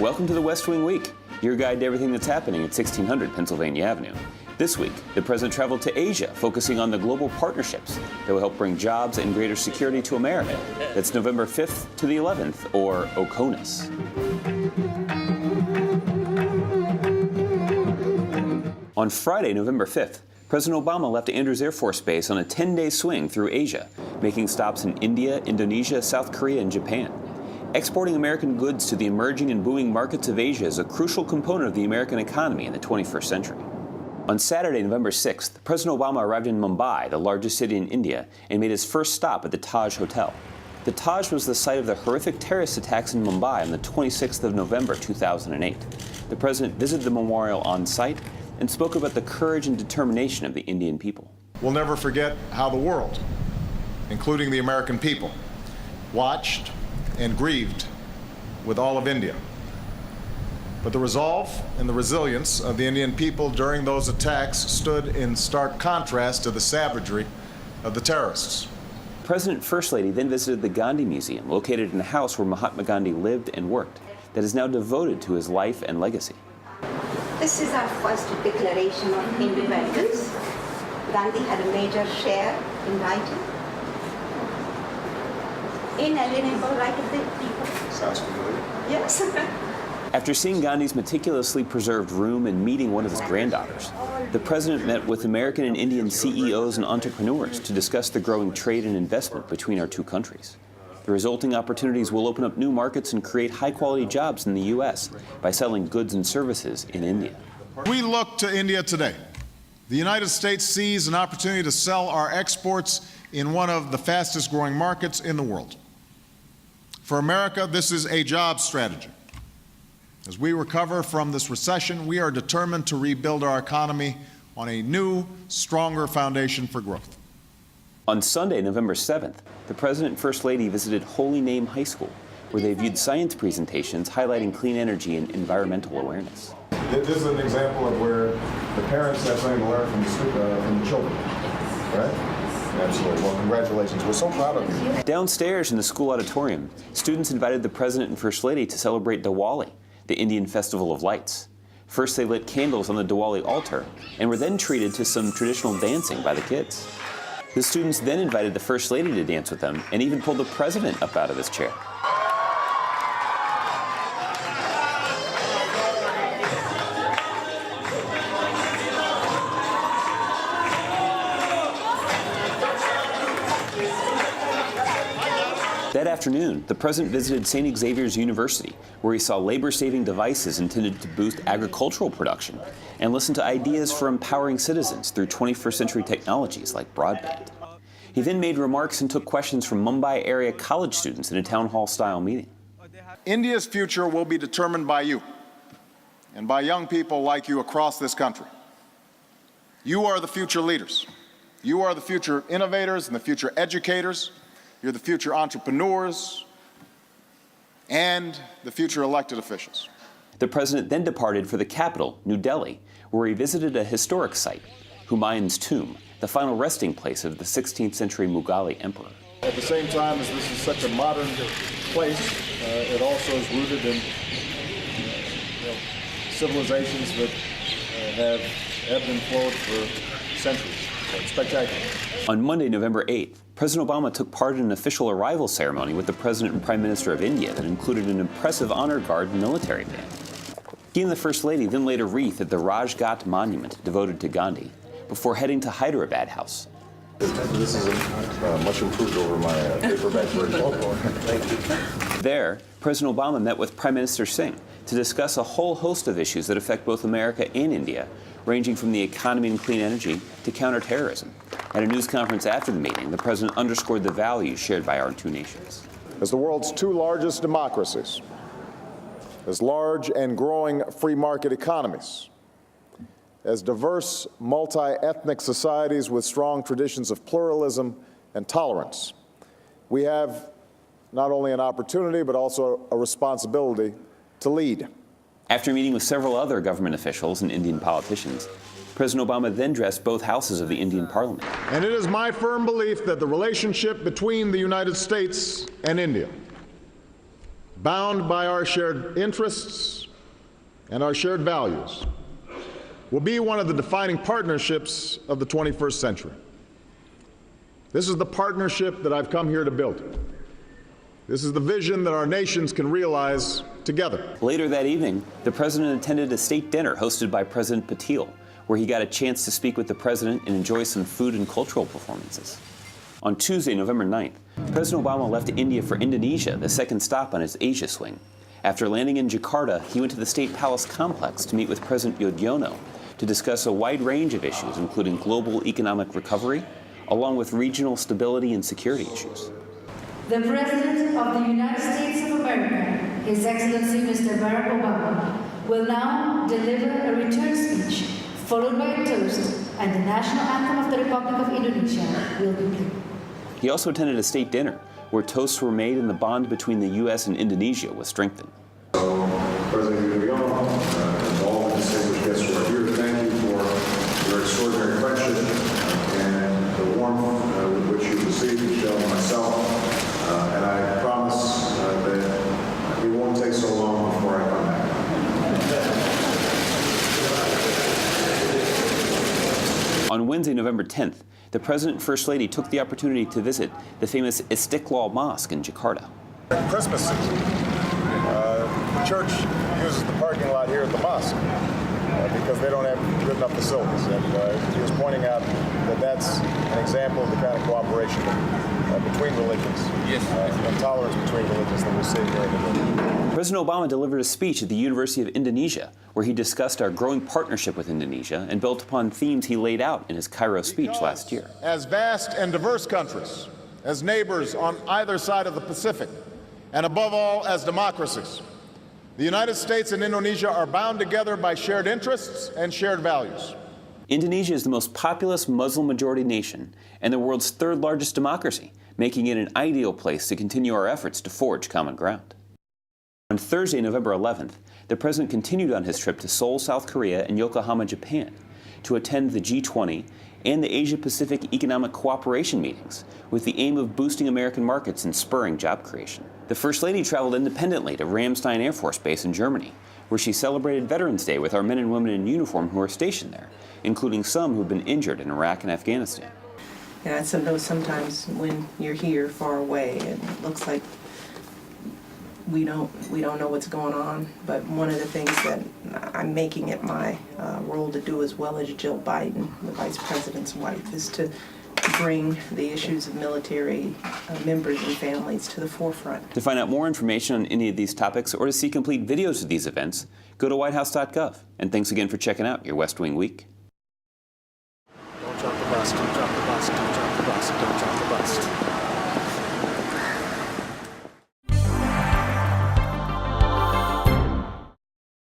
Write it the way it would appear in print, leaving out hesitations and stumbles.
Welcome to the West Wing Week, your guide to everything that's happening at 1600 Pennsylvania Avenue. This week, the president traveled to Asia, focusing on the global partnerships that will help bring jobs and greater security to America. That's November 5th to the 11th, or OCONUS. On Friday, November 5th, President Obama left Andrews Air Force Base on a 10-day swing through Asia, making stops in India, Indonesia, South Korea, and Japan. Exporting American goods to the emerging and booming markets of Asia is a crucial component of the American economy in the 21st century. On Saturday, November 6th, President Obama arrived in Mumbai, the largest city in India, and made his first stop at the Taj Hotel. The Taj was the site of the horrific terrorist attacks in Mumbai on the 26th of November, 2008. The president visited the memorial on site and spoke about the courage and determination of the Indian people. We'll never forget how the world, including the American people, watched and grieved with all of India. But the resolve and the resilience of the Indian people during those attacks stood in stark contrast to the savagery of the terrorists. President First Lady then visited the Gandhi Museum, located in a house where Mahatma Gandhi lived and worked, that is now devoted to his life and legacy. This is our first declaration of independence. Gandhi had a major share in writing. Inalienable right of the people. Sounds familiar. Yes. After seeing Gandhi's meticulously preserved room and meeting one of his granddaughters, the president met with American and Indian CEOs and entrepreneurs to discuss the growing trade and investment between our two countries. The resulting opportunities will open up new markets and create high-quality jobs in the U.S. by selling goods and services in India. We look to India today. The United States sees an opportunity to sell our exports in one of the fastest-growing markets in the world. For America, this is a job strategy. As we recover from this recession, we are determined to rebuild our economy on a new, stronger foundation for growth. On Sunday, November 7th, the President and First Lady visited Holy Name High School, where they viewed science presentations highlighting clean energy and environmental awareness. This is an example of where the parents have something to learn from the children, right? Absolutely. Well, congratulations. We're so proud of you. Downstairs in the school auditorium, students invited the President and First Lady to celebrate Diwali, the Indian Festival of Lights. First, they lit candles on the Diwali altar and were then treated to some traditional dancing by the kids. The students then invited the First Lady to dance with them and even pulled the president up out of his chair. That afternoon, the president visited St. Xavier's University, where he saw labor-saving devices intended to boost agricultural production and listened to ideas for empowering citizens through 21st century technologies like broadband. He then made remarks and took questions from Mumbai area college students in a town hall-style meeting. India's future will be determined by you and by young people like you across this country. You are the future leaders. You are the future innovators and the future educators. You're the future entrepreneurs and the future elected officials. The president then departed for the capital, New Delhi, where he visited a historic site, Humayun's tomb, the final resting place of the 16th century Mughal emperor. At the same time as this is such a modern place, it also is rooted in civilizations that have ebbed and flowed for centuries. So it's spectacular. On Monday, November 8th, President Obama took part in an official arrival ceremony with the President and Prime Minister of India that included an impressive honor guard and military band. He and the First Lady then laid a wreath at the Rajghat Monument devoted to Gandhi before heading to Hyderabad House. This is much improved over my paperback version. There, President Obama met with Prime Minister Singh to discuss a whole host of issues that affect both America and India, ranging from the economy and clean energy to counterterrorism. At a news conference after the meeting, the president underscored the values shared by our two nations. As the world's two largest democracies, as large and growing free market economies, as diverse multi-ethnic societies with strong traditions of pluralism and tolerance, we have not only an opportunity but also a responsibility to lead. After meeting with several other government officials and Indian politicians, President Obama then addressed both houses of the Indian Parliament. And it is my firm belief that the relationship between the United States and India bound by our shared interests and our shared values, will be one of the defining partnerships of the 21st century. This is the partnership that I've come here to build. This is the vision that our nations can realize together. Later that evening, the president attended a state dinner hosted by President Patil, where he got a chance to speak with the president and enjoy some food and cultural performances. On Tuesday, November 9th, President Obama left India for Indonesia, the second stop on his Asia swing. After landing in Jakarta, he went to the State Palace complex to meet with President Yudhoyono to discuss a wide range of issues, including global economic recovery, along with regional stability and security issues. The President of the United States of America, His Excellency Mr. Barack Obama, will now deliver a return speech, followed by a toast, and the national anthem of the Republic of Indonesia will be played. He also attended a state dinner, where toasts were made and the bond between the U.S. and Indonesia was strengthened. President Yudhoyono and all the distinguished guests who are here, thank you for your extraordinary friendship and the warmth with which you received Michelle and myself. And I promise that it won't take so long before I come back. On Wednesday, November 10th, the President and First Lady took the opportunity to visit the famous Istiqlal Mosque in Jakarta. Christmas season, the church uses the parking lot here at the mosque because they don't have good enough facilities. And he was pointing out that that's an example of the kind of cooperation between religions and tolerance between religions that we're seeing here in the world. President Obama delivered a speech at the University of Indonesia, where he discussed our growing partnership with Indonesia and built upon themes he laid out in his Cairo speech last year. As vast and diverse countries, as neighbors on either side of the Pacific, and above all, as democracies, the United States and Indonesia are bound together by shared interests and shared values. Indonesia is the most populous Muslim-majority nation and the world's third largest democracy, making it an ideal place to continue our efforts to forge common ground. On Thursday, November 11th, the President continued on his trip to Seoul, South Korea, and Yokohama, Japan, to attend the G20 and the Asia-Pacific Economic Cooperation meetings, with the aim of boosting American markets and spurring job creation. The First Lady traveled independently to Ramstein Air Force Base in Germany, where she celebrated Veterans Day with our men and women in uniform who are stationed there, including some who've been injured in Iraq and Afghanistan. And I know sometimes when you're here far away, and it looks like we don't know what's going on. But one of the things that I'm making it my role to do, as well as Jill Biden, the Vice President's wife, is to bring the issues of military members and families to the forefront. To find out more information on any of these topics or to see complete videos of these events, go to whitehouse.gov. And thanks again for checking out your West Wing Week. Don't drop the bus, don't drop the bus, don't drop the bus, don't drop the bus.